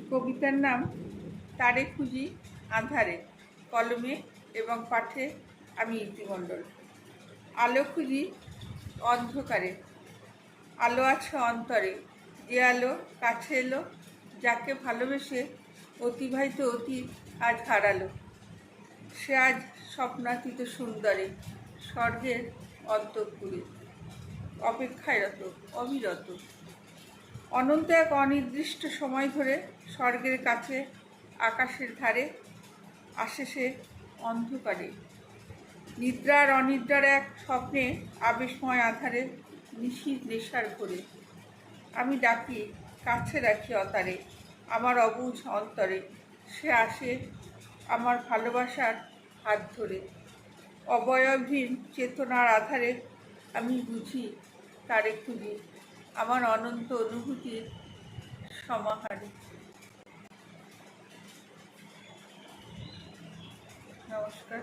কবিতার নাম তারে খুঁজি আঁধারে, কলমে এবং পাঠে আমি ইতিমণ্ডল। আলো খুঁজি অন্ধকারে, আলো আছে অন্তরে, যে আলো কাছে এলো, যাকে ভালোবেসে অতিবাহিত অতীত আজ হারালো। সে আজ স্বপ্নাতীত সুন্দরে, স্বর্গের অন্তঃপুরে অপেক্ষায়রত, অবিরত। অনন্ত এক অনির্দিষ্ট সময় ধরে স্বর্গের কাছে, আকাশের ধারে আসে সে অন্ধকারে। নিদ্রার অনিদ্রার এক স্বপ্নে, আবেশময় আধারে, নিশির নেশার ঘোরে। আমি ডাকি, কাছে রাখি অতারে, আমার অবুঝ অন্তরে। সে আসে আমার ভালোবাসার হাত ধরে। অবয়বহীন চেতনার আধারে আমি বুঝি, তারে খুঁজি, আমার অনন্ত অনুভূতির সমাহারে। নমস্কার।